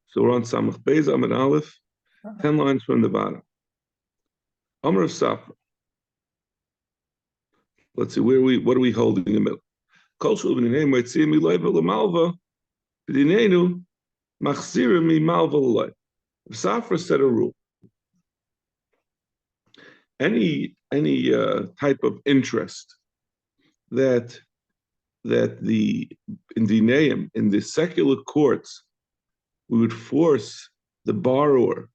So we're on Samach Beis Amid Aleph, 10 lines from the bottom. Amr of Safra. Let's see, what are we holding in the middle? Kol shul b'nei Metzia miloiva l'malva, b'dineinu machzira mi malva l'loy. Safra set a rule. Any type of interest that the in dineim, in the secular courts, we would force the borrower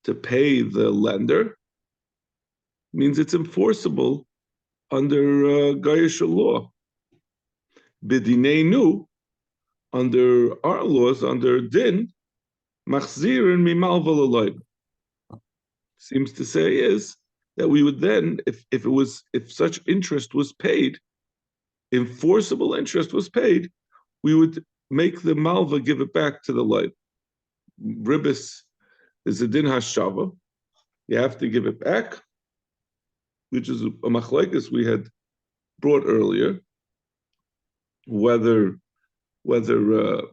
to pay the lender, means it's enforceable under Gayish law. B'dineinu, under our laws, under din, machzirin mimalva l'loy. Seems to say is that we would then, if such interest was paid, enforceable interest was paid, we would make the malva give it back to the loy. Ribis is a din hashava. You have to give it back, which is a machlekes we had brought earlier. Whether ribis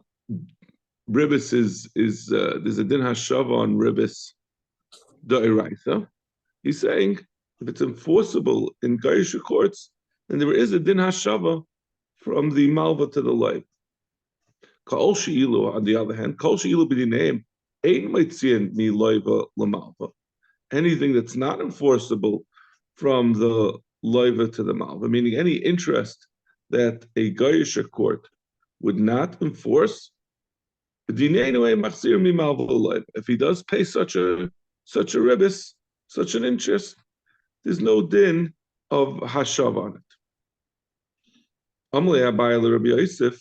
is there's a din hashava on ribis da'iraisa. He's saying if it's enforceable in Gaisha courts, then there is a din hashava from the malva to the loy. Kol she'ilu, on the other hand, kol she'ilu b'dineim ein meitzian mi loiva l'malva. Anything that's not enforceable from the loiva to the malva, meaning any interest that a Gaisha court would not enforce, if he does pay such a ribis, such an interest, there's no din of hashav on it. Amalei Abai Rabbi Yosef,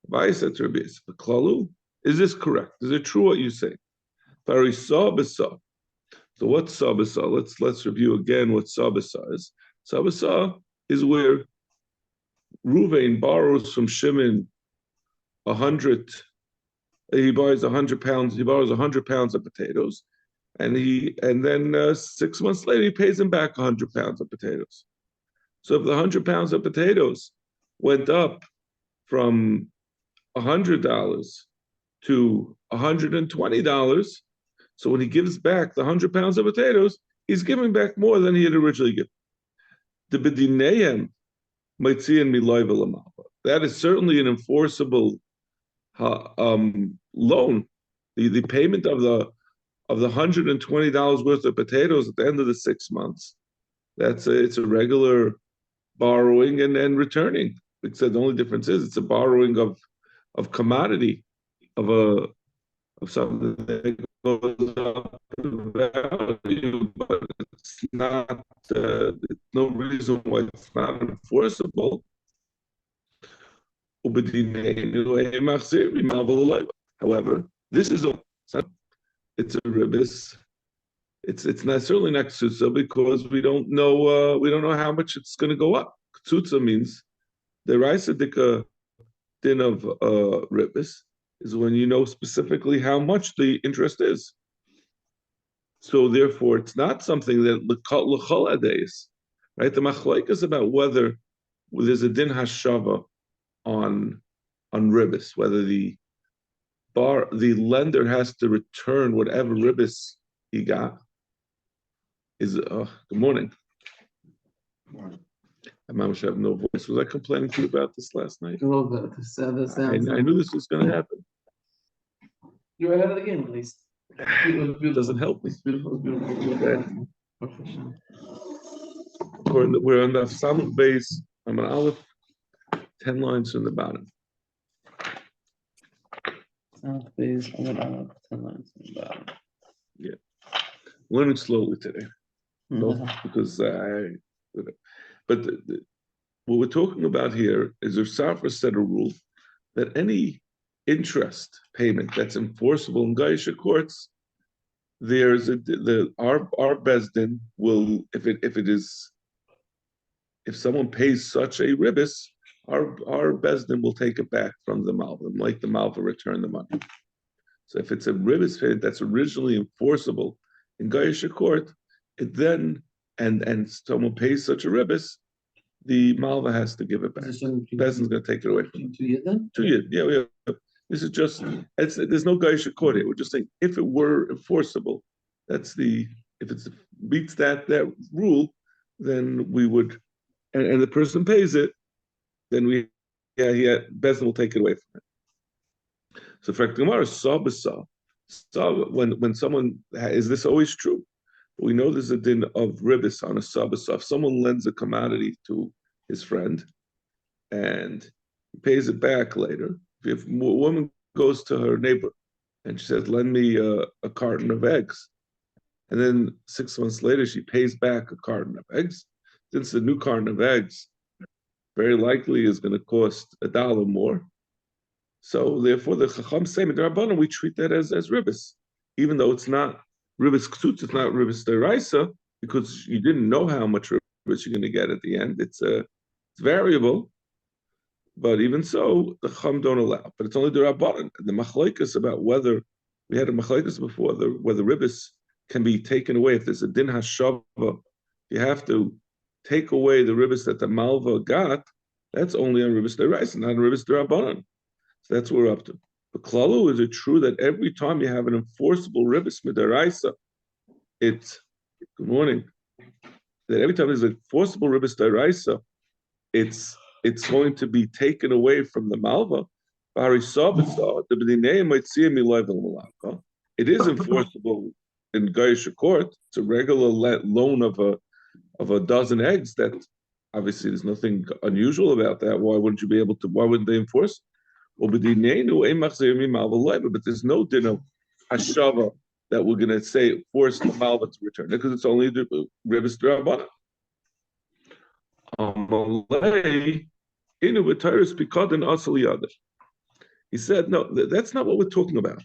Abai said to Rabbi Yosef, Klalu, is this correct? Is it true what you say? Farisa b'sa. So what's sabasa? Let's review again what sabasa is. Sabasa is where Ruvain borrows from Shimon 100. He buys 100 pounds. He borrows 100 pounds of potatoes, and then 6 months later he pays him back 100 pounds of potatoes. So if the 100 pounds of potatoes went up from $100 to $120, so when he gives back the 100 pounds of potatoes, he's giving back more than he had originally given. The b'dineim meitzian miloiva l'malva. That is certainly an enforceable loan. The payment of the $120 worth of potatoes at the end of the 6 months. It's a regular borrowing and returning. Except the only difference is it's a borrowing of commodity, of something that goes up in value, but it's not. There's no reason why it's not enforceable. However, this is it's a ribis. It's not certainly not ksutza because we don't know how much it's going to go up. Ksutza means the raisa dika din of ribis is when you know specifically how much the interest is. So therefore, it's not something that l'chol days, right? The machlok is about whether there's a din hashava on ribis, whether the lender has to return whatever ribis he got. Good morning. I have no voice. Was I complaining to you about this last night? A little bit. I knew this was going to happen. You read it again, at least. It doesn't help me. It's beautiful. Okay. We're on the Samach Beis Amid Aleph, 10 lines from the bottom. Samach Beis Amid Aleph, 10 lines from the bottom. Yeah. Learning slowly today. No, because but what we're talking about here is if Safra set a rule that any interest payment that's enforceable in Gaisha courts, there's our Bezdin will if someone pays such a ribis, our Bezdin will take it back from the Malva and like the Malva return the money. So if it's a ribis payment that's originally enforceable in Gaisha court, it then and someone pays such a ribis, the Malva has to give it back. Bezdin's going to take it away from him. 2 years then? 2 years, yeah. This is just, there's no Gaisha court here. We're just saying if it were enforceable, if it meets that rule, then we would, and the person pays it, then Bezdin will take it away from it. So for Gemara, saw when someone is this always true? We know there's a din of ribis on a saw. If someone lends a commodity to his friend and he pays it back later, if a woman goes to her neighbor and she says, "Lend me a carton of eggs," and then 6 months later she pays back a carton of eggs, since the new carton of eggs very likely is going to cost $1 more. So therefore, the Chacham say, "Midrabanan, we treat that as ribis, even though it's not ribis ktutz, it's not ribis deraisa, because you didn't know how much ribis you're going to get at the end. It's variable, but even so, the Chacham don't allow. But it's only the Rabbanan. The machlokes about whether we had a machlokes before, whether ribis can be taken away if there's a din hashava, you have to take away the ribis that the malva got. That's only on ribis deraisa, not on ribis derabanan. So that's what we're up to. But klalu, is it true that every time you have an enforceable ribis midaraisa, good morning, that every time there's an enforceable ribis deraisa, it's going to be taken away from the malva. It is enforceable in Gaisha court. It's a regular loan of a dozen eggs. That obviously there's nothing unusual about that. Why wouldn't they enforce? But there's no din of hashava that we're going to say force the malva to return it, because it's only the ribis d'rabbanan. He said, no, that's not what we're talking about.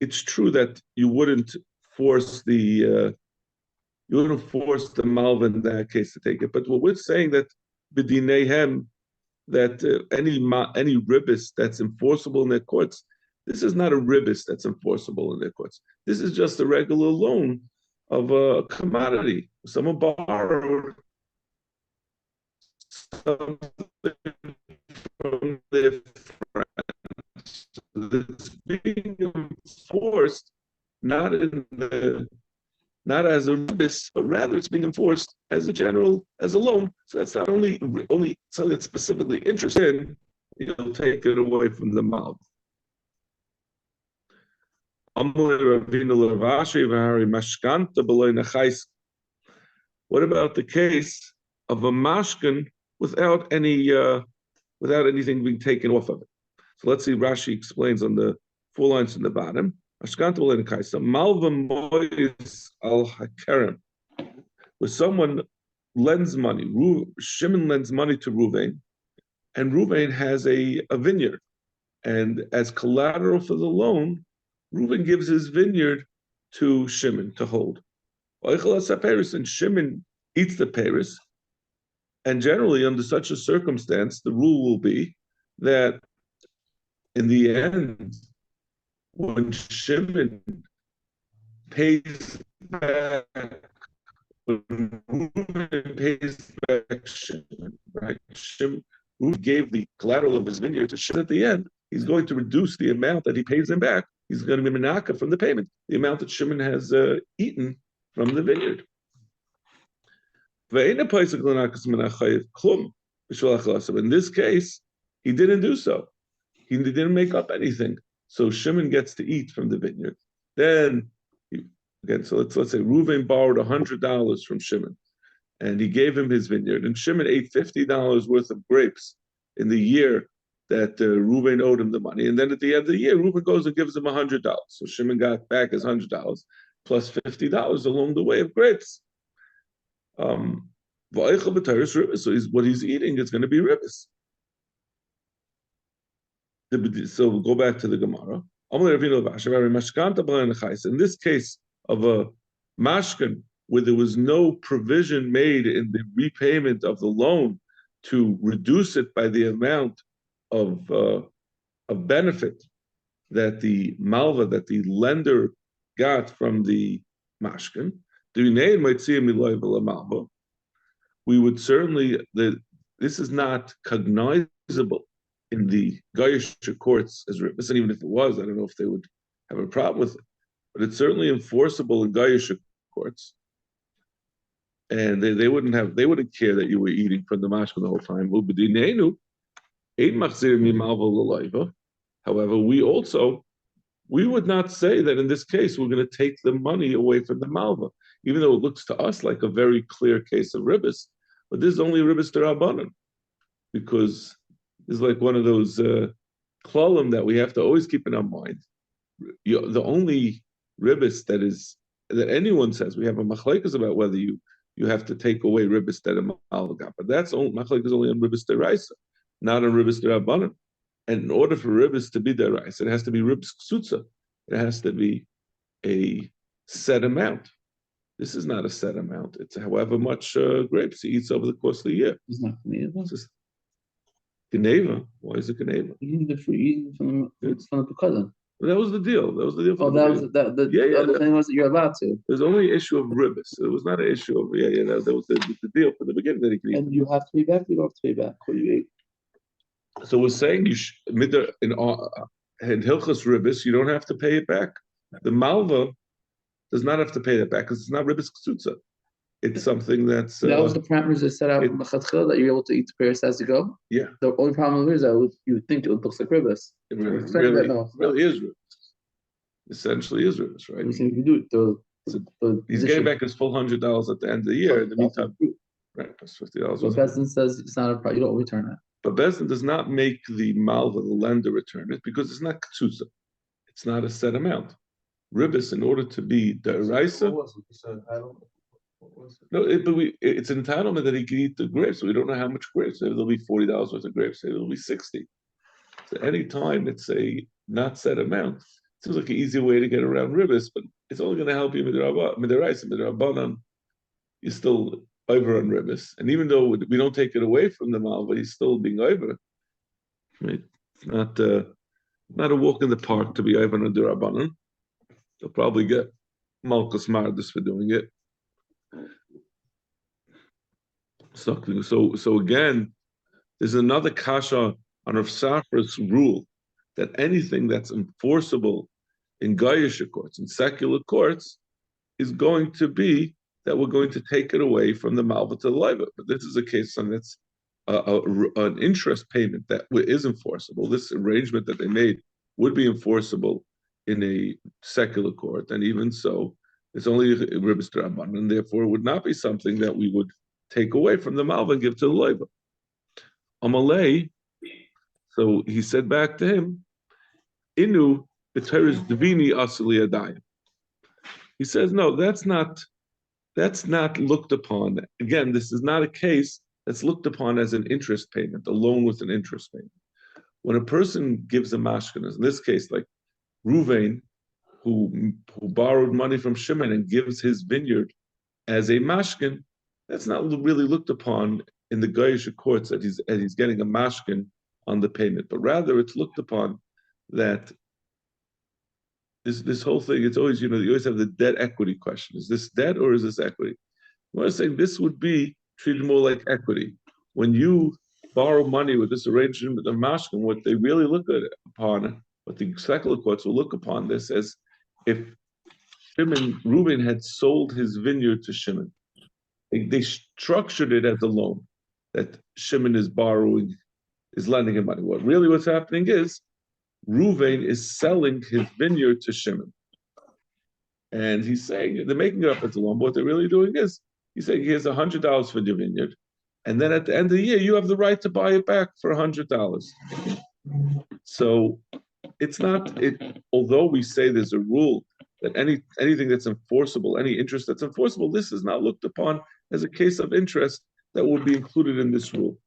It's true that you wouldn't force the malva in that case to take it, but what we're saying that b'dinehem, that any ribis that's enforceable in their courts, this is not a ribis that's enforceable in their courts. This is just a regular loan of a commodity. Someone borrowed something from their friends. It's being enforced not as a ribis, but rather it's being enforced as a loan. So that's not only something that's specifically interested in, you'll take it away from the mouth. What about the case of a mashkin without anything being taken off of it? So let's see, Rashi explains on the 4 lines in the bottom. Malva mois al hakerem, where someone lends money. Shimon lends money to Ruvain, and Ruvain has a vineyard, and as collateral for the loan, Ruvain gives his vineyard to Shimon to hold. And Shimon eats the peris, and generally under such a circumstance, the rule will be that in the end, when Shimon pays back, Shimon, right? Shimon gave the collateral of his vineyard to Shimon at the end. He's going to reduce the amount that he pays him back. He's going to be menaka from the payment, the amount that Shimon has eaten from the vineyard. In this case, he didn't do so. He didn't make up anything. So Shimon gets to eat from the vineyard. Then, again, so let's say Reuven borrowed $100 from Shimon, and he gave him his vineyard, and Shimon ate $50 worth of grapes in the year that Reuven owed him the money. And then at the end of the year, Reuven goes and gives him $100. So Shimon got back his $100 plus $50 along the way of grapes. So what he's eating is going to be ribis. So we'll go back to the Gemara. In this case of a mashkin, where there was no provision made in the repayment of the loan to reduce it by the amount of benefit that the malva, that the lender got from the mashkin, we would certainly, this is not cognizable in the Goyish courts as ribbis, and even if it was, I don't know if they would have a problem with it, but it's certainly enforceable in Goyish courts, and they wouldn't care that you were eating from the mashkin the whole time. However, we would not say that in this case we're going to take the money away from the malva, even though it looks to us like a very clear case of ribbis, but this is only ribbis derabanan, because it's like one of those klalim that we have to always keep in our mind. The only ribbis that anyone says, we have a machlekes about whether you have to take away ribbis that are malva, but that's only machlekes only on ribbis deraisa, not on ribbis derabanan. And in order for ribbis to be deraisa, it has to be ribbis ksutza. It has to be a set amount. This is not a set amount. It's however much grapes he eats over the course of the year. It's not Geneva. Geneva. Why is it Geneva? Eating from the cousin. Well, that was the deal. That was the deal. Oh, that was the other thing was that you're allowed to. There's only an issue of ribbis. It was not an issue of that was the deal from the beginning that he could eat. And you have to be back. You don't have to be back. What do you eat? So we're saying in Hilchos ribbis, you don't have to pay it back. The malva does not have to pay that back because it's not ribbis ksutza. It's something that's that was the parameters that set out that you're able to eat the pairs as you go. Yeah. The only problem is that you would think it looks like ribbis. It really is ribbis. Essentially is ribbis, right? If you do it, he's getting back his full $100 at the end of the year. In the meantime, right, plus $50. So Bezdin says it's not a problem. You don't return it. But Bezdin does not make the malva, the lender, return it because it's not ktsutza. It's not a set amount. Ribbis, in order to be deraisa. No, it's entitlement that he can eat the grapes. We don't know how much grapes. Maybe there'll be $40 worth of grapes. Maybe there'll be 60. So any time it's a not set amount, it seems like an easy way to get around ribbis, but it's only going to help you midiraisa. You're still over on ribbis, and even though we don't take it away from the malva, he's still being over. Right? It's not a walk in the park to be over on derabanan. They'll probably get malchus mardus for doing it. So again, there's another kasha on Rav Safra's rule that anything that's enforceable in Goyish courts, in secular courts, is going to be that we're going to take it away from the malva to the leiva. But this is a case that's an interest payment that is enforceable. This arrangement that they made would be enforceable in a secular court, and even so, it's only ribbis d'Rabbanan, and therefore it would not be something that we would take away from the malva and give to the leiva. Amalei, so he said back to him, Inu b'teres divini asli adayim. He says, no, that's not looked upon. Again, this is not a case that's looked upon as an interest payment, a loan with an interest payment. When a person gives a mashkin, in this case, like Ruvain, who borrowed money from Shimon and gives his vineyard as a mashkin, that's not really looked upon in the Goyish courts that he's getting a mashkin on the payment, but rather it's looked upon that this whole thing, it's always, you always have the debt equity question. Is this debt or is this equity? I want to say this would be treated more like equity. When you borrow money with this arrangement with the mashkin, what they really look upon, what the secular courts will look upon this as if Reuben had sold his vineyard to Shimon. They structured it as a loan that Shimon is lending him money. What's happening is Reuven is selling his vineyard to Shimon. And he's saying, they're making it up as a loan, but what they're really doing is, he's saying, here's $100 for your vineyard. And then at the end of the year, you have the right to buy it back for $100. So it's not, although we say there's a rule that anything that's enforceable, any interest that's enforceable, this is not looked upon as a case of interest that would be included in this rule.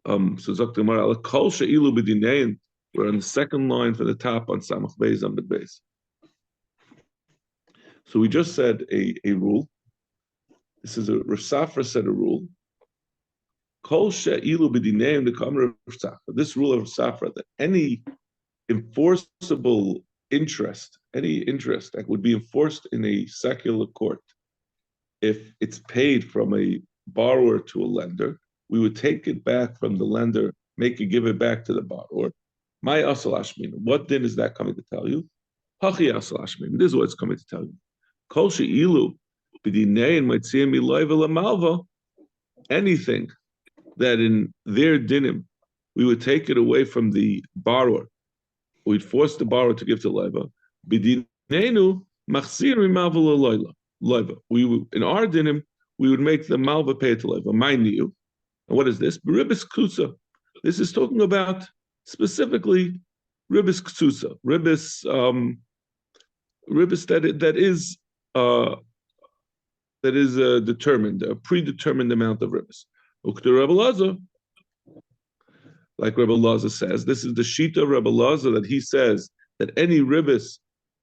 So Dr. Mara, Kol She'ilu B'Dinein, we're on the second line from the top on Samach Beis Amud Beis. So we just said a rule. This is Rav Safra said a rule. Kol She'ilu B'Dinein, the Kamar of Rav Safra. This rule of Rav Safra, that any enforceable interest, any interest that would be enforced in a secular court, if it's paid from a borrower to a lender, we would take it back from the lender, give it back to the borrower. My asal ashmin. What din is that coming to tell you? Hachi asal ashmin. This is what it's coming to tell you. Kol she'ilu b'dinei and Metzia miloy v'lamalva. Anything that in their dinim we would take it away from the borrower, we'd force the borrower to give to Leiva. B'dineinu machzir mimalva Leiva. We would, in our dinim, we would make the malva pay to Leiva. Mind you, and what is this? Ribis kutsa. This is talking about specifically ribis kutsa, ribis that is determined, a predetermined amount of ribis. Like Rebbe Laza says, this is the shita of Rebbe Laza that he says that any ribis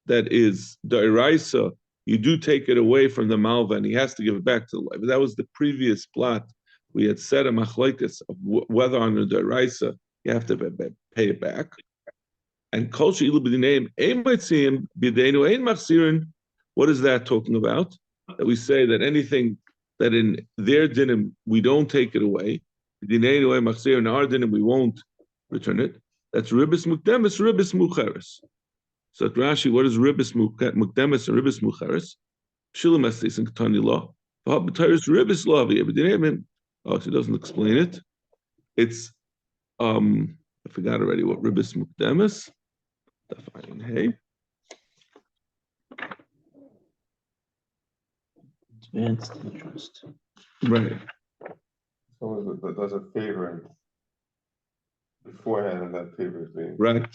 that is da'iraisa, you do take it away from the malva and he has to give it back to the life. That was the previous plot. We had said a machlekes of whether on the da'iraisa you have to pay it back. And kol she'ilu b'dineim ein meitzim b'deinu ein machzirin. What is that talking about? That we say that anything that in their dinim we don't take it away. In our dinim we won't return it. That's ribis mukdemis, ribis mucheres. So at Rashi, what is ribis mukdemis and ribis mucheres? Shilim estis in Ketani law. Ribis lavi. Oh, she doesn't explain it. It's I forgot already what ribis mukdemis. Hey. Advanced interest. Right. Someone that does a favor beforehand and that favor is being Right.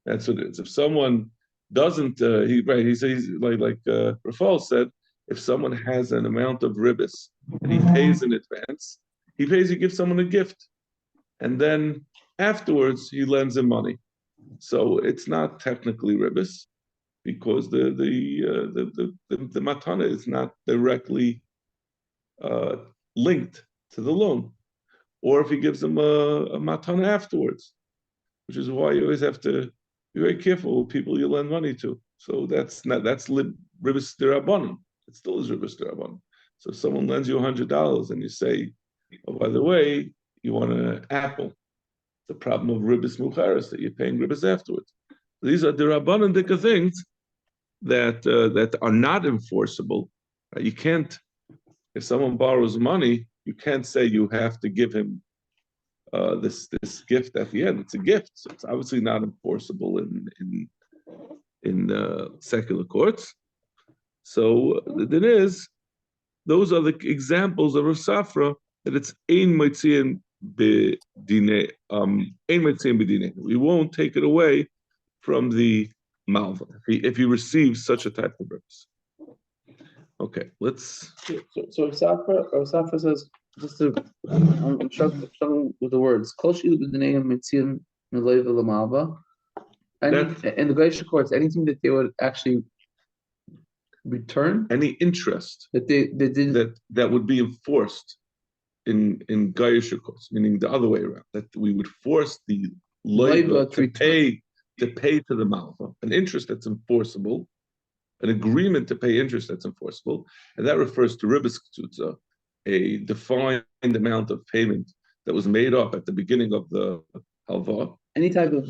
That's what it is. If someone doesn't, he says like Rafal said, if someone has an amount of ribis and he pays in advance, he gives someone a gift, and then afterwards he lends him money. So it's not technically ribis because the matana is not directly linked to the loan, or if he gives them a matana afterwards, which is why you always have to be very careful with people you lend money to. So that's ribis derabanan. It still is ribis derabanan. So if someone lends you $100 and you say, oh, by the way, you want an apple, the problem of ribis mucharis that you're paying ribis afterwards. These are derabanan dika things that are not enforceable. Right? You can't, if someone borrows money, you can't say you have to give him this gift at the end. It's a gift, so it's obviously not enforceable in secular courts. So the thing is, those are the examples of Rav Safra that it's ein meitzin b'dinei, ein meitzin b'dinei. We won't take it away from the malva if he receives such a type of ribs. Okay, let's. So Safra says, just to, I'm struggling with the words. Kol she'ilu b'dinei Metzia miloy v'lamalva. In the Gaisha courts, anything that they would actually return, any interest that they did that would be enforced in Gaisha courts, meaning the other way around, that we would force the loiva to pay to the malva, an interest that's enforceable, an agreement to pay interest that's enforceable, and that refers to ribis k'tzutza, a defined amount of payment that was made up at the beginning of the halva. any type of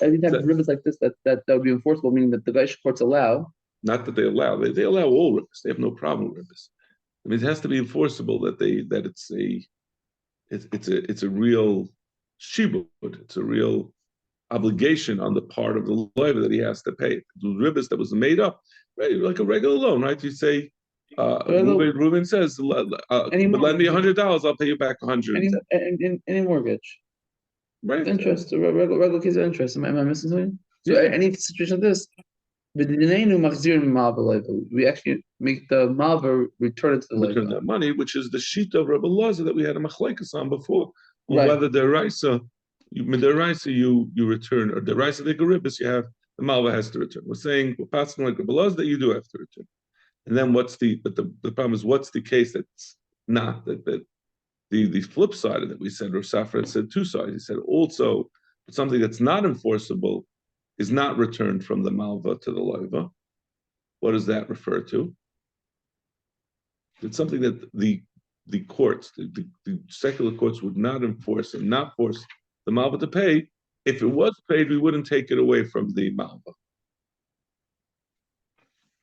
ribis like this that would be enforceable, meaning that the Gaisha courts allow. Not that they allow, they allow all ribis. They have no problem with ribis. I mean, it has to be enforceable that it's a real shibud, it's a real obligation on the part of the loiva that he has to pay. The ribis that was made up, right, like a regular loan, right? You say, Reuben says, lend me $100, I'll pay you back 100. Any mortgage, right? Interest, regular case of interest. Am I missing something? So any situation like this, we actually make the malva return it to the return that money, which is the sheet of Rebbe Laza that we had a machlekes on before. Right. Whether the raisa, you return, or the raisa the garibis you have, the malva has to return. We're saying we're passing like Rebbe Laza that you do have to return. And then the problem is, what's the case that's not that the flip side of it? We said Rav Safra said two sides. He said also something that's not enforceable is not returned from the malva to the loiva. What does that refer to? It's something that the the courts, the secular courts would not enforce and not force the Malva to pay. If it was paid, we wouldn't take it away from the Malva.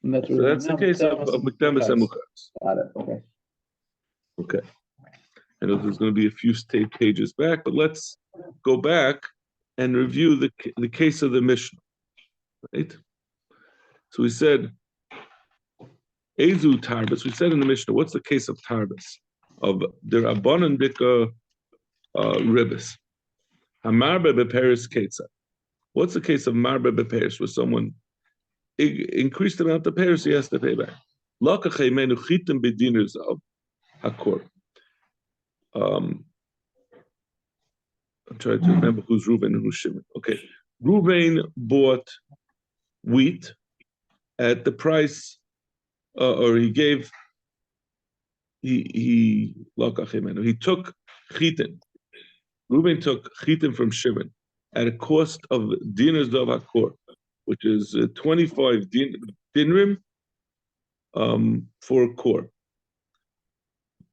So that's the case of Mekdemis and Muchas. Got it. Okay. Okay. I know there's going to be a few pages back, but let's go back and review the case of the Mishnah. Right? So we said, Ezu Tarbis. We said in the Mishnah, what's the case of Tarbis? Of the Rabbanan Bika Ribis. Hamarbe Beperis Ketza. What's the case of Marbe Beperis, where someone increased the amount of pairs he has to pay back? Lakachemenu chitim bediners of Hakor. I'm trying to remember who's Reuven and who's Shimon. Okay. Reuven bought wheat at the price, or he took chitin. Reuven took chitin from Shimon at a cost of dinars of Hakor, which is 25 dinrim for a core,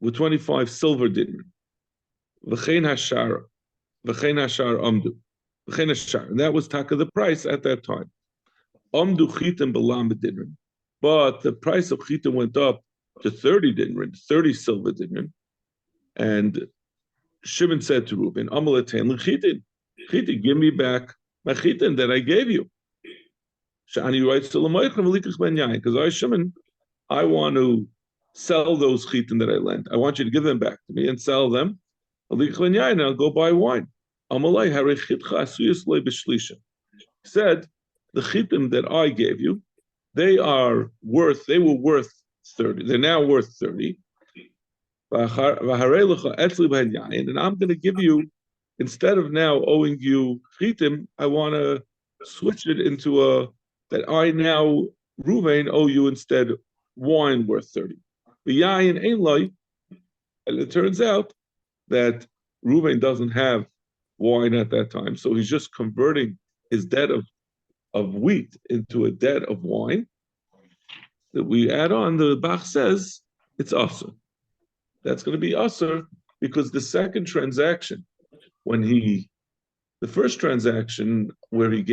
with 25 silver dinrim. V'chein hashar amdu. V'chein hashar. And that was taka the price at that time. Amdu chitim belam dinrim. But the price of chitim went up to 30 dinrim, 30 silver dinrim. And Shimon said to Reuben, Amaletain l'chitin. Chitin, give me back my chitin that I gave you. Shani writes to because I, Shimon, I want to sell those chitin that I lent. I want you to give them back to me and sell them. And I'll go buy wine. He said, the chitim that I gave you, they were worth 30. They're now worth 30. And I'm going to give you, instead of now owing you chitim, I want to switch it into that I now, Reuven, owe you instead wine worth 30. And it turns out that Reuven doesn't have wine at that time, so he's just converting his debt of wheat into a debt of wine. That we add on, the Bach says it's usur. That's going to be usur because the second transaction, the first transaction where he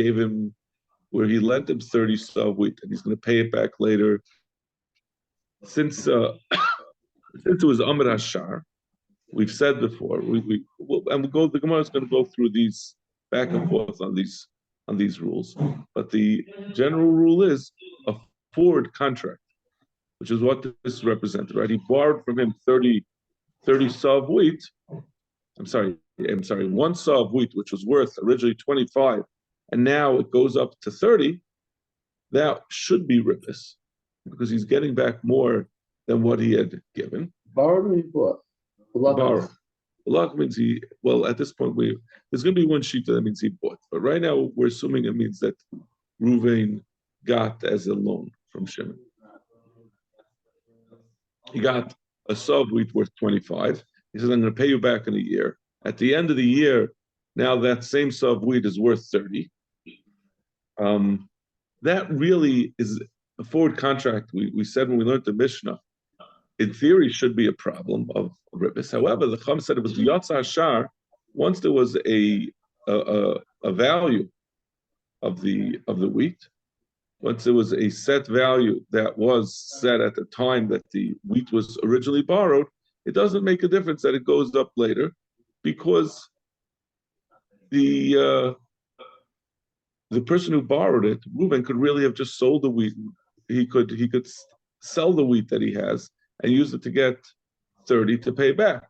lent him 30 saw of wheat and he's going to pay it back later. Since it was Amr Hashar, we've said before, the Gemara is going to go through these back and forth on these rules. But the general rule is a forward contract, which is what this represented, right? He borrowed from him 30 saw of wheat. I'm sorry, one saw of wheat, which was worth originally 25, and now it goes up to 30. That should be ribis, because he's getting back more than what he had given. Borrowed or he bought? Borrowed. Balak means at this point, there's going to be one sheet that means he bought. But right now, we're assuming it means that Reuven got as a loan from Shimon. He got a saw of wheat worth 25. He says, I'm going to pay you back in a year. At the end of the year, now that same saw of wheat is worth 30. That really is a forward contract. We said when we learned the Mishnah, in theory, should be a problem of ribis. However, the Chum said it was Yatsa Hashar. Once there was a value of the wheat, once there was a set value that was set at the time that the wheat was originally borrowed, it doesn't make a difference that it goes up later, because the person who borrowed it, Reuben, could really have just sold the wheat. He could sell the wheat that he has and use it to get 30 to pay back.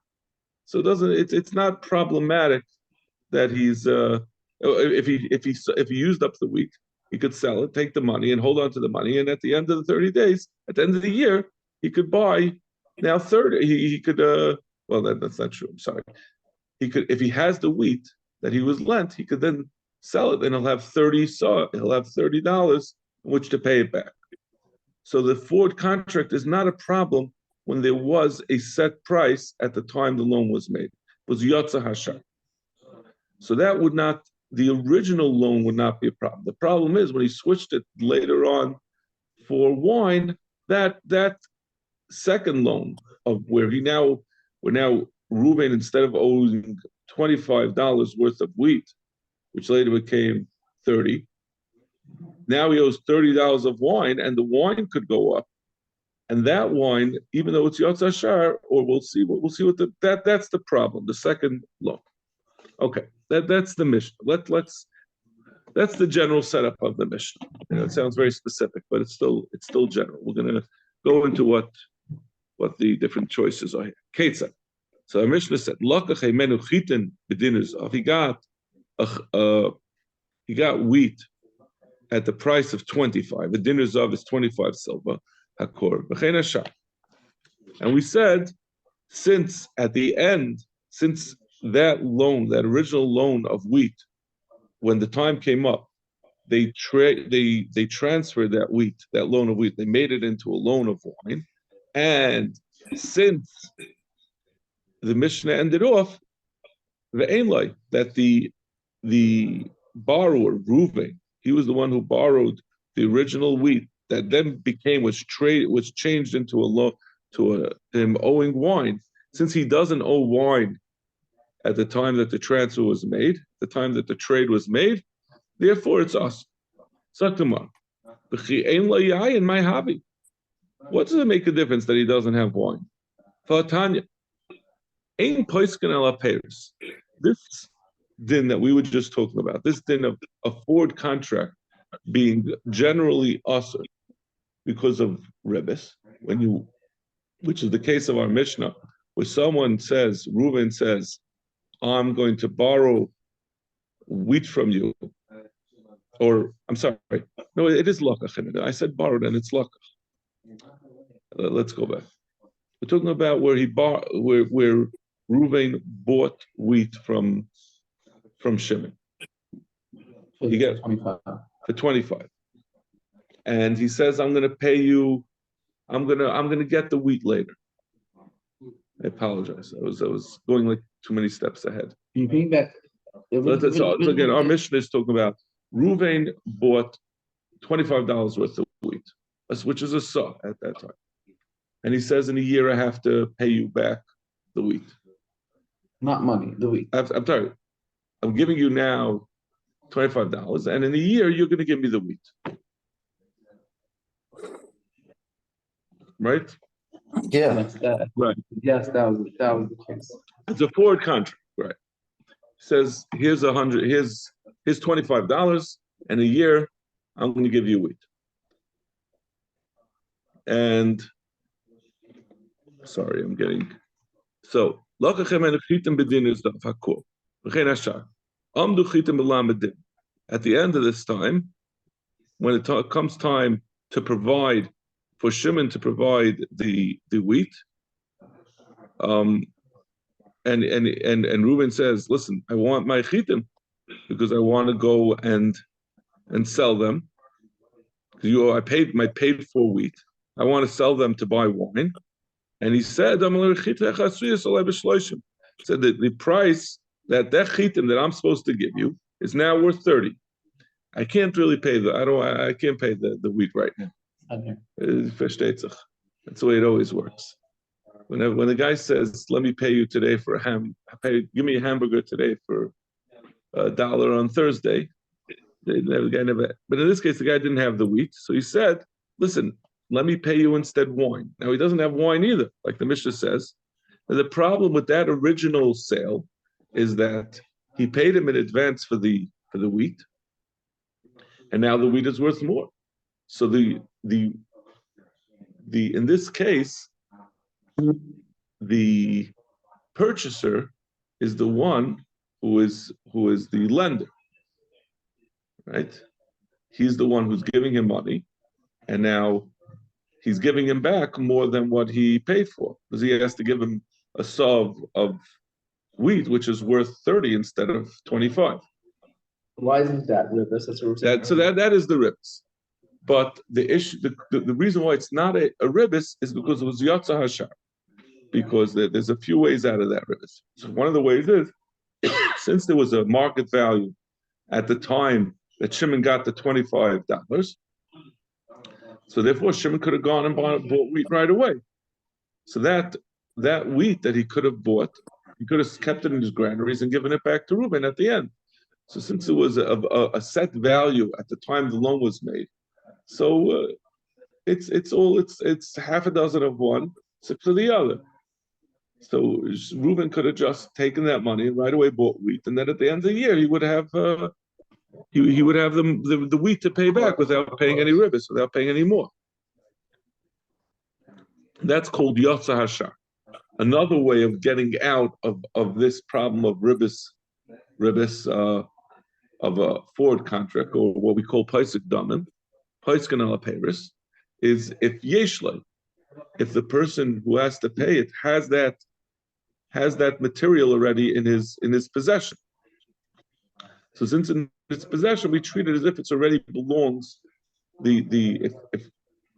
So it's not problematic that he's if he used up the wheat, he could sell it, take the money, and hold on to the money. And at the end of the 30 days, at the end of the year, he could buy now 30. He could that's not true. I'm sorry. He could, if he has the wheat that he was lent, he could then sell it, and he'll have $30 in which to pay it back. So the forward contract is not a problem when there was a set price at the time the loan was made. It was Yatsa Hashar. So that would not, the original loan would not be a problem. The problem is when he switched it later on for wine, that second loan of where he now where now Reuben, instead of owing $25 worth of wheat, which later became 30, now he owes $30 of wine, and the wine could go up. And that wine, even though it's Yotz Hashar, or we'll see what that's the problem. The second law. Okay, that's the Mishnah. That's the general setup of the Mishnah. It sounds very specific, but it's still general. We're going to go into what the different choices are here. Ketzah. So our Mishnah said, he got wheat at the price of 25. The dinner zav is 25 silver. And we said, since at the end, since that loan, that original loan of wheat, when the time came up, they transferred that wheat, that loan of wheat, they made it into a loan of wine. And since the Mishnah ended off, that the borrower, Reuven, he was the one who borrowed the original wheat that then was changed into a loan to him owing wine. Since he doesn't owe wine at the time that the transfer was made, the time that the trade was made, therefore it's us. Saktamar. In my hobby. What does it make a difference that he doesn't have wine? Fatanya. Ain poiskin ala payers. This din that we were just talking about, this din of a forward contract being generally usher because of ribbis, which is the case of our Mishnah, where someone says, Reuven says, I'm going to borrow wheat from you, or I'm sorry, no, it is lakach. I said borrowed, and it's lakach. Let's go back. We're talking about where where Reuven bought wheat from Shimon. He got 25. For 25, and he says, "I'm going to pay you. I'm going to get the wheat later." I apologize. I was going like too many steps ahead. You bring back. So again, our Mishnah is talking about Reuven bought $25 worth of wheat, which is a saw at that time, and he says, in a year I have to pay you back the wheat. Not money, the wheat. I'm sorry. I'm giving you now $25, and in a year you're going to give me the wheat, right? Yeah. Right. Yes, that was the case. It's a forward contract, right? Says here's $25, and a year I'm going to give you wheat. And sorry, I'm getting so. At the end of this time, when it comes time to provide for Shimon to provide the wheat, and Reuben says, "Listen, I want my chitim because I want to go and sell them. I paid for wheat. I want to sell them to buy wine." And he said, "Said that the price that chitim that I'm supposed to give you is now worth 30. I can't really pay I can't pay the wheat right now." That's the way it always works. When the guy says, "Let me pay you today for give me a hamburger today for $1 on Thursday," the guy never. But in this case, the guy didn't have the wheat, so he said, "Listen, let me pay you instead wine." Now he doesn't have wine either, like the Mishnah says. And the problem with that original sale is that he paid him in advance for the wheat, and now the wheat is worth more. So the in this case, the purchaser is the one who is the lender, right? He's the one who's giving him money, and now he's giving him back more than what he paid for, because he has to give him a saw of wheat, which is worth 30 instead of 25. Why isn't that ribbis? That's what we're saying. That is the ribbis. But the issue, the reason why it's not a ribbis is because it was Yotza Hashar. Because there's a few ways out of that ribbis. So one of the ways is, since there was a market value at the time that Shimon got the $25, so therefore Shimon could have gone and bought wheat right away. So that that wheat that he could have bought, he could have kept it in his granaries and given it back to Reuben at the end. So since it was a set value at the time the loan was made, so it's half a dozen of one, 6 of the other. So Reuben could have just taken that money and right away bought wheat, and then at the end of the year he would have he would have the wheat to pay back without paying any ribbis, without paying any more. That's called Yotza Hashar. Another way of getting out of this problem of ribbis of a forward contract, or what we call Paisik Damim, Paiskin ala Paris, is if Yeshle, if the person who has to pay it has that material already in his possession. So since in its possession, we treat it as if it's already belongs. If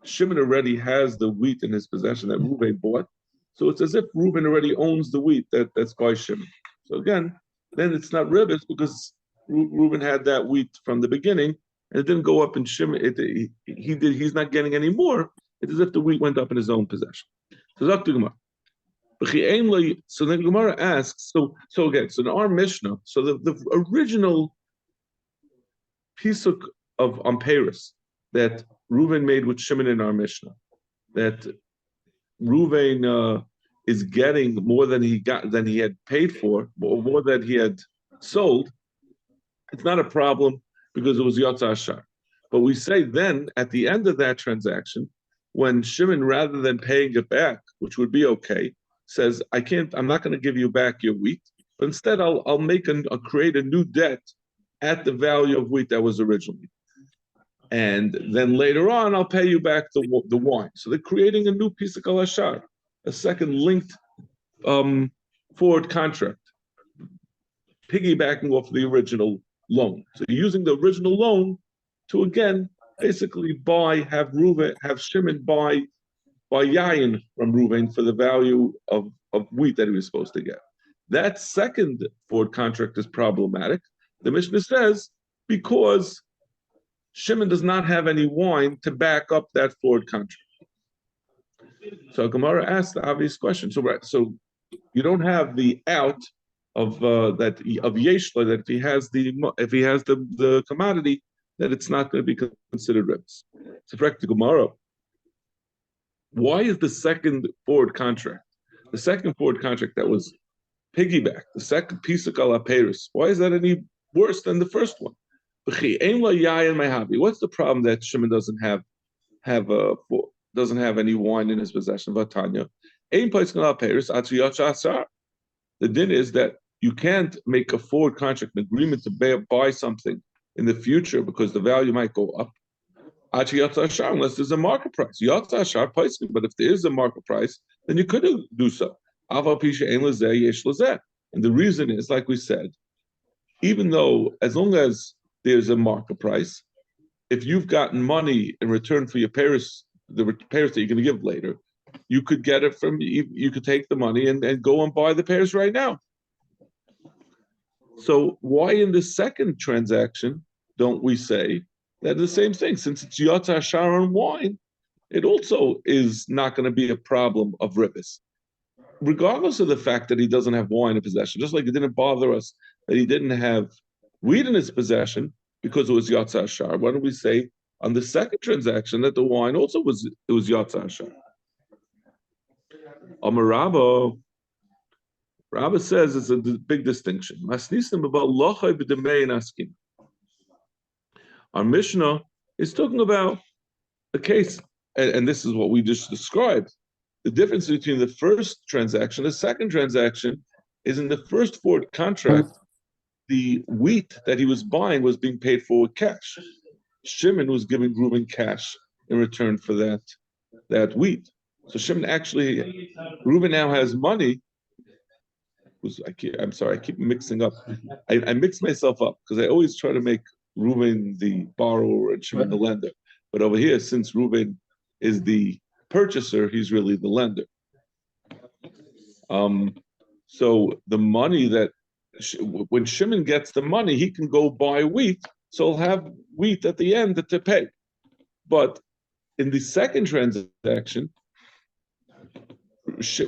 Shimon already has the wheat in his possession that Reuben bought, so it's as if Reuben already owns the wheat that's by Shimon. So again, then it's not ribbis because Reuben had that wheat from the beginning, and it didn't go up in Shimon. He's not getting any more. It's as if the wheat went up in his own possession. So that's the Gemara. So then Gemara asks, so again, so in our Mishnah, so the original piece of Paris that Reuven made with Shimon in our Mishnah, that Reuven is getting more than he had paid for, or more than he had sold, it's not a problem because it was Yotza Ashar. But we say then at the end of that transaction, when Shimon, rather than paying it back, which would be okay, says, I'm not going to give you back your wheat, but instead I'll create a new debt at the value of wheat that was originally. And then later on, I'll pay you back the wine. So they're creating a new piece of kalashar, a second linked forward contract, piggybacking off the original loan. So you're using the original loan to again basically have Shimon buy yayin from Reuven for the value of wheat that he was supposed to get. That second forward contract is problematic. The Mishnah says because Shimon does not have any wine to back up that forward contract. So Gemara asks the obvious question. So you don't have the out of Yeshla that if he has the commodity, that it's not going to be considered ribs. So correct the Gemara. Why is the second forward contract, the second forward contract that was piggyback, the second piece of Kalaperis, why is that any worse than the first one? What's the problem that Shimon doesn't have any wine in his possession? The din is that you can't make a forward contract, an agreement to buy something in the future because the value might go up. Unless there's a market price. But if there is a market price, then you could do so. And the reason is, like we said, even though as long as there's a market price, if you've gotten money in return for your Paris, the Paris that you're going to give later, you could get it you could take the money and go and buy the Paris right now. So why in the second transaction don't we say that the same thing? Since it's Yotza Ashar on wine, it also is not going to be a problem of ribbis. Regardless of the fact that he doesn't have wine in possession, just like it didn't bother us that he didn't have wheat in his possession because it was Yotza Ashar. Why don't we say on the second transaction that the wine also was Yotza Ashar? Rabba says it's a big distinction. Our Mishnah is talking about a case, and this is what we just described. The difference between the first transaction and the second transaction is in the first forward contract, the wheat that he was buying was being paid for with cash. Shimon was giving Reuben cash in return for that wheat. So Shimon actually, Reuben now has money. I'm sorry, I keep mixing up. I mix myself up because I always try to make Reuben the borrower and Shimon the lender. But over here, since Reuben is the purchaser, he's really the lender. So the money that when Shimon gets the money, he can go buy wheat, so he'll have wheat at the end to pay. But in the second transaction,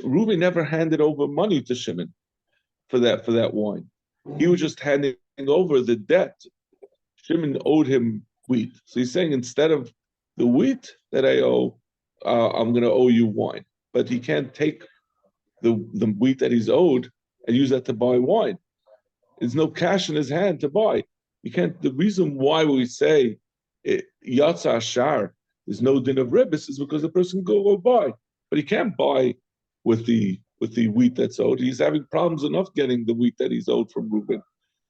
Reuben never handed over money to Shimon for that wine. He was just handing over the debt. Shimon owed him wheat. So he's saying instead of the wheat that I owe, I'm going to owe you wine. But he can't take the wheat that he's owed and use that to buy wine. There's no cash in his hand to buy. You can't. The reason why we say Yatsa Shar, there's no din of ribis, is because the person go buy, but he can't buy with the wheat that's owed. He's having problems enough getting the wheat that he's owed from Reuben.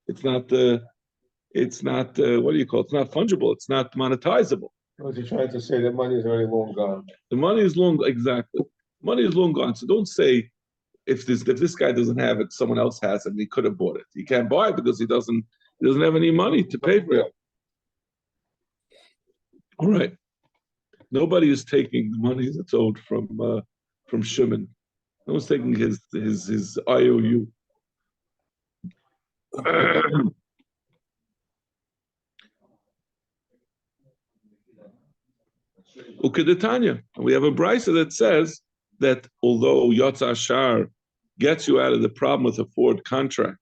It's not what do you call it? It's not fungible. It's not monetizable. Was he trying to say that money is already long gone? The money is long, exactly. Money is long gone. So don't say if this guy doesn't have it, someone else has it, and he could have bought it. He can't buy it because he doesn't have any money to pay for it. All right. Nobody is taking the money that's owed from Shimon. No one's taking his IOU. Ukidetanya. We have a brisa that says that although Yatsa Shar gets you out of the problem with a forward contract,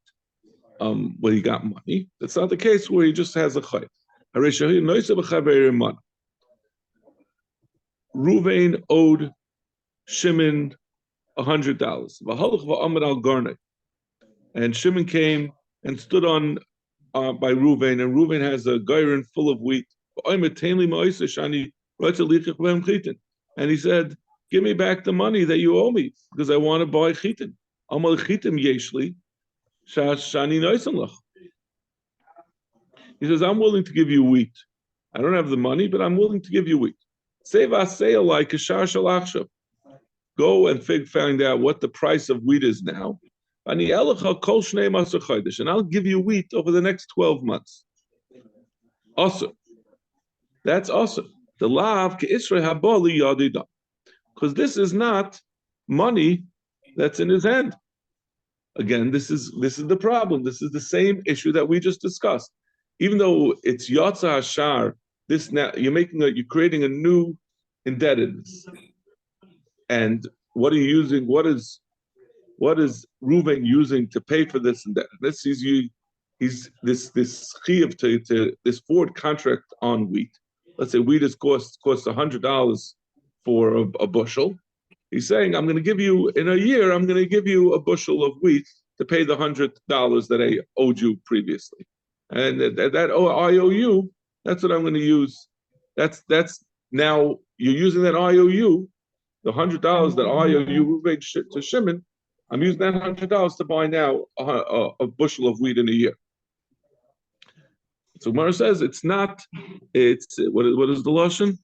where he got money, that's not the case where he just has a chayv. Ruvain owed Shimon $100. And Shimon came and stood on by Ruvain, and Ruvain has a gairin full of wheat. And he said, give me back the money that you owe me, because I want to buy chitin. He says, I'm willing to give you wheat. I don't have the money, but I'm willing to give you wheat. Go and find out what the price of wheat is now. And I'll give you wheat over the next 12 months. Awesome. That's awesome. The lav because this is not money that's in his hand. Again, this is the problem. This is the same issue that we just discussed. Even though it's Yatsa Hashar, this now you're creating a new indebtedness. And what are you using? What is Reuven using to pay for this indebtedness? He's this chiyuv to this forward contract on wheat. Let's say wheat costs $100 for a bushel. He's saying, I'm going to give you in a year. I'm going to give you a bushel of wheat to pay the $100 that I owed you previously, and that IOU. That's what I'm going to use. That's now you're using that IOU, the $100 that IOU to Shimon. I'm using that $100 to buy now a bushel of wheat in a year. So Gemara says it's not. What is the lashon?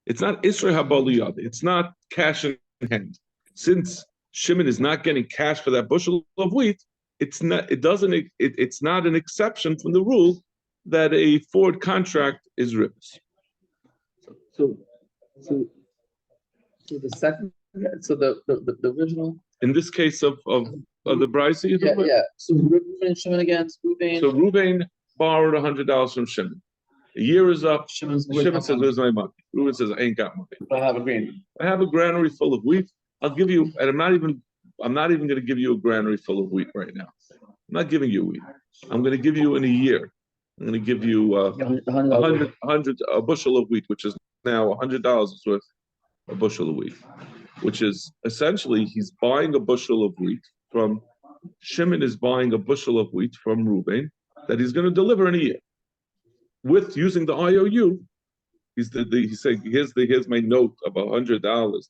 It's not Isra Habaliyad. It's not cash in hand. Since Shimon is not getting cash for that bushel of wheat, it's not an exception from the rule that a forward contract is ribs. So the second, so the original. In this case of the Brisa, yeah. So Reuben and Shimon against Reuben. So Reuben borrowed $100 from Shimon. A year is up. Shimon says, "Where's my money?" Reuben says, "I ain't got money. I have a grain. I have a granary full of wheat. I'll give you, and I'm not even going to give you a granary full of wheat right now. I'm not giving you wheat. I'm going to give you in a year. I'm going to give you a bushel of wheat, which is now $100 worth a bushel of wheat, which is essentially he's buying a bushel of wheat from Shimon is buying a bushel of wheat from Reuben that he's going to deliver in a year with using the IOU. He's saying here's my note of $100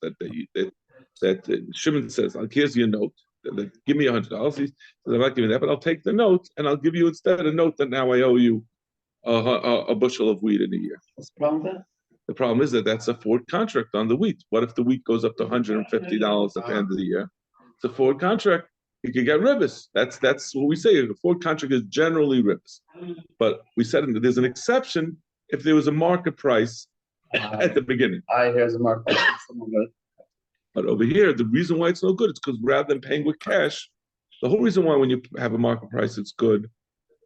that Shimon says, here's your note. Give me $100. He says, I'm not giving that, but I'll take the note and I'll give you instead a note that now I owe you a bushel of wheat in a year. What's the problem with that? The problem is that's a forward contract on the wheat. What if the wheat goes up to $150 at the end of the year? It's a forward contract. You could get ribis. That's what we say. A forward contract is generally ribis. But we said there's an exception if there was a market price at the beginning. Here's a market price. But over here, the reason why it's no good is because rather than paying with cash, the whole reason why when you have a market price it's good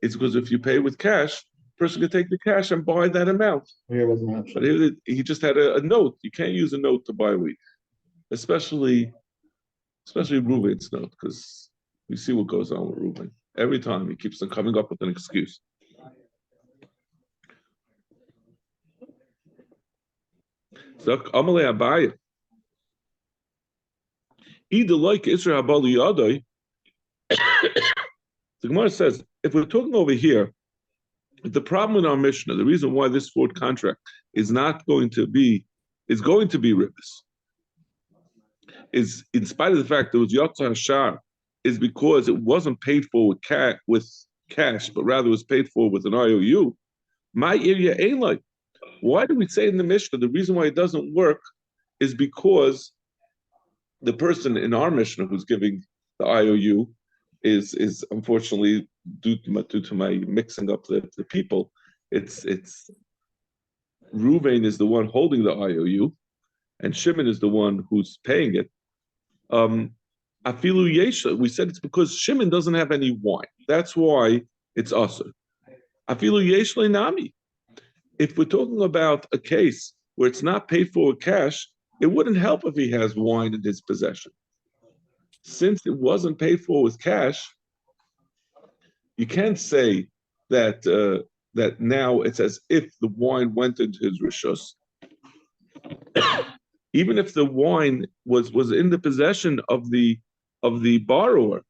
is because if you pay with cash, the person can take the cash and buy that amount. Here wasn't an option. But he just had a note. You can't use a note to buy wheat. especially Reuven's note, because we see what goes on with Reuven. Every time he keeps on coming up with an excuse. So Amalei Abaya. Either like Israel Habali Yadai. The Gemara says, if we're talking over here, the problem in our Mishnah, the reason why this forward contract is going to be ribbis, is in spite of the fact that it was Yotza Hashar, is because it wasn't paid for with cash, but rather was paid for with an IOU. My area ain't like. Why do we say in the Mishnah the reason why it doesn't work is because the person in our Mishnah who's giving the IOU is unfortunately due to my mixing up the people. It's Reuven is the one holding the IOU, and Shimon is the one who's paying it. Afilu Yesha, we said it's because Shimon doesn't have any wine. That's why it's usher. Afilu Yeshle Nami. If we're talking about a case where it's not paid for with cash, it wouldn't help if he has wine in his possession. Since it wasn't paid for with cash, you can't say that that now it's as if the wine went into his rishus. Even if the wine was in the possession of the borrower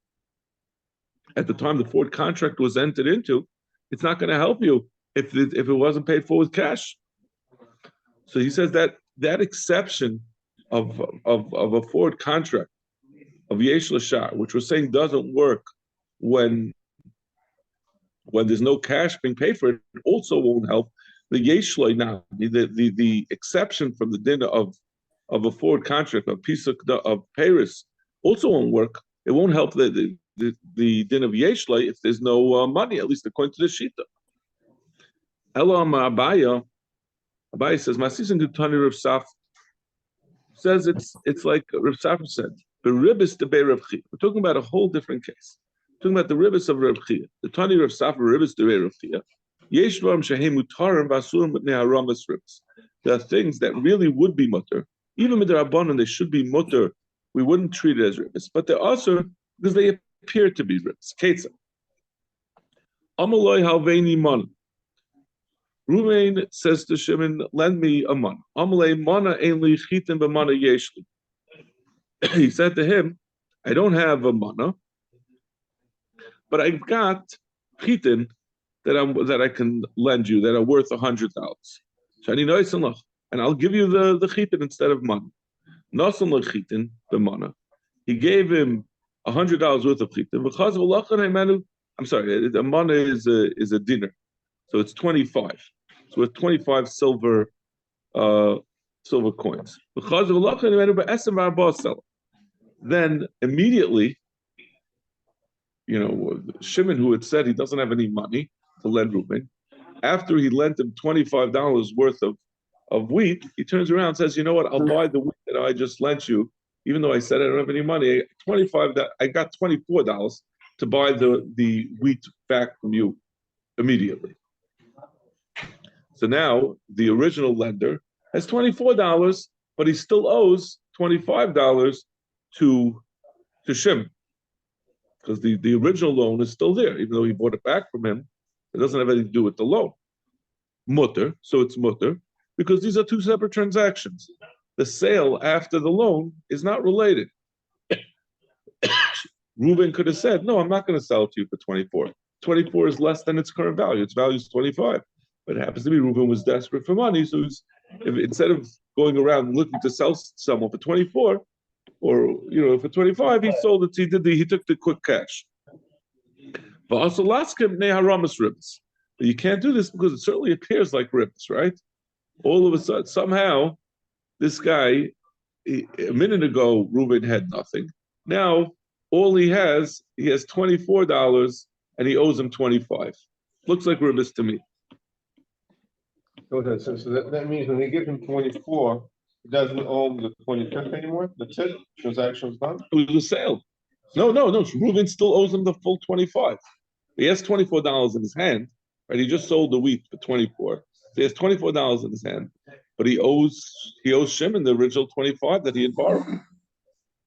at the time the forward contract was entered into, it's not going to help you if it wasn't paid for with cash. So he says that exception of a forward contract of Yesh Lashar, which we're saying doesn't work when there's no cash being paid for it, also won't help the Yesh now. The exception from the din of a forward contract, a piece of Paris, also won't work. It won't help the din of Yesh if there's no money, at least according to the Shita. Elam Abaya says, Masisin Dutani Rav Saf says it's like Rav Saf said, the ribbis de Rav Chia. We're talking about a whole different case. We're talking about the ribbis of Rav Chia. The Tani Rav Saf ribbis de Rav Chia. Yesh Dvarim Shehem Mutarim Vasurim B'nei Haramas ribbis. There are things that really would be mutter. Even with the Rabbanon, they should be mutter. We wouldn't treat it as ribbis, but they're also because they appear to be ribbis. Ketza. Amaloi Halveini Mon. Reuven says to Shimon, lend me a man. Amalei mana ainli chitin b'mana yeshli. He said to him, I don't have a mana, but I've got chitin that I can lend you that are worth $100. And I'll give you the chitin instead of mana. Nasan lechitin b'mana. He gave him $100 worth of chitin. I'm sorry, the mana is a dinner, so it's 25. So with 25 silver coins. Then immediately, Shimon, who had said he doesn't have any money to lend Reuben, after he lent him $25 worth of wheat, he turns around and says, you know what, I'll buy the wheat that I just lent you, even though I said I don't have any money. I got $24 to buy the wheat back from you immediately. So now the original lender has $24, but he still owes $25 to Shimon, because the original loan is still there, even though he bought it back from him. It doesn't have anything to do with the loan. Mutter, so it's mutter, because these are two separate transactions. The sale after the loan is not related. Reuben could have said, no, I'm not going to sell it to you for 24. 24 is less than its current value. Its value is 25. But it happens to be Reuben was desperate for money, so instead of going around looking to sell someone for 24, or for 25, he sold it. He took the quick cash. But also laskim neharamas ribs. But you can't do this because it certainly appears like ribs, right? All of a sudden, somehow, this guy, a minute ago, Reuben had nothing. Now all he has $24, and he owes him 25. Looks like ribs to me. So that means when they give him 24, he doesn't owe him the 25th anymore? That's it? Transaction's done? It was a sale. No. Reuben still owes him the full 25. He has $24 in his hand, right? He just sold the wheat for 24. So he has $24 in his hand, but he owes Shimon the original 25 that he had borrowed.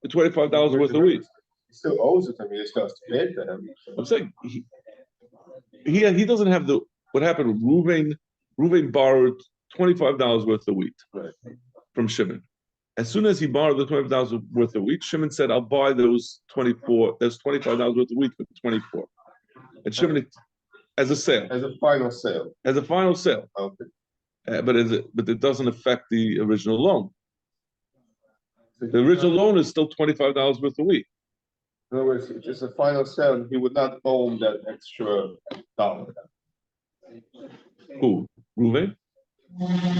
the $25 worth of wheat. He still owes it to me. He still has to pay it to him. I'm saying he doesn't have what happened. Ruvain borrowed $25 worth of wheat from Shimon. As soon as he borrowed the $25 worth of wheat, Shimon said, "I'll buy those $25 worth of wheat for 24." And Shimon, as a sale, as a final sale. Okay. But it doesn't affect the original loan. The original loan is still $25 worth of wheat. In other words, if it's a final sale, he would not own that extra dollar. Who? Ruvain?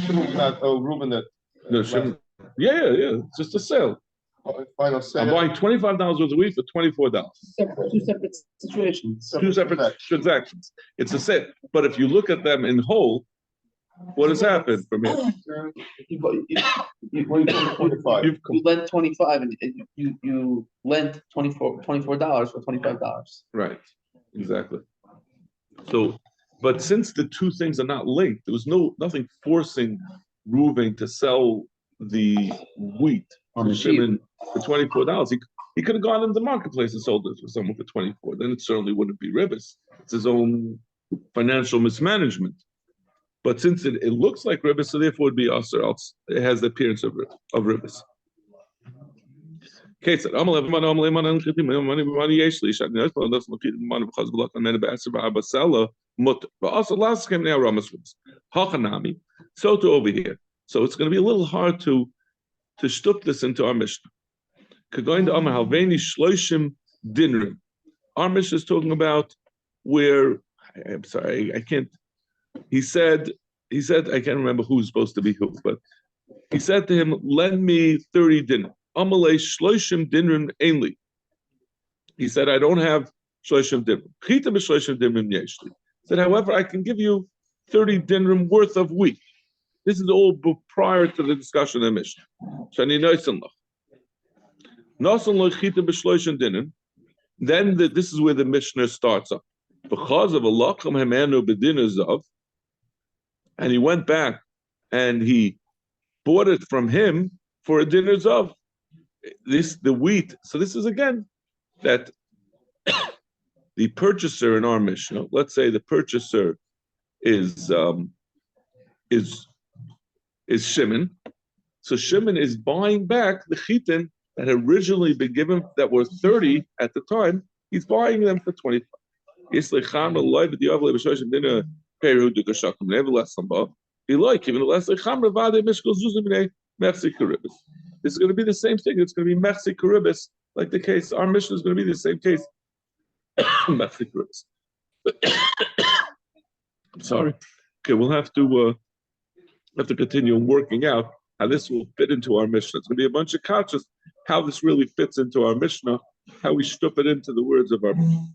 He would not owe Reuben that. No, Shimon. Yeah. It's just a sale. Final sale. I'm buying $25 worth of wheat for $24. Two separate situations. Two separate transactions. It's a sale. But if you look at them in whole, what has happened from here? You $25. lent 25 and you lent $24 for $25. Right, exactly. So, but since the two things are not linked, there was nothing forcing Reuven to sell the wheat On the Shimon for $24. He could have gone into the marketplace and sold it for someone for 24. Then it certainly wouldn't be ribbis. It's his own financial mismanagement. But since it looks like ribbis, so therefore it would be usher, else it has the appearance of ribbis. So to over here. So it's going to be a little hard to shtup this into our Mishnah. Our Mishnah is talking about where, I'm sorry, I can't. He said, I can't remember who's supposed to be who, but he said to him, lend me 30 dinar. Amalei shloishim dinrim ainli. He said, I don't have shloishim dinrim. Chita b'shloishim dinrim yeshli. He said, however, I can give you 30 dinrim worth of wheat. This is all prior to the discussion of Mishnah. Shani noisan lach. Nosan lo chita b'shloishim dinrim. Then this is where the Mishnah starts up. Because of a lacham hemenu b'dinazav, and he went back and he bought it from him for a dinar zav. The wheat. So this is again that the purchaser in our Mishnah. Let's say the purchaser is Shimon. So Shimon is buying back the chitin that had originally been given that were 30 at the time. He's buying them for 25. He like even less. This is going to be the same thing. It's going to be Metzia Karibis, like the case. Our Mishnah is going to be the same case. Metzia Karibis. I'm sorry. Okay, we'll have to continue working out how this will fit into our Mishnah. It's going to be a bunch of conscious how this really fits into our Mishnah, how we shtup it into the words of our Mishnah.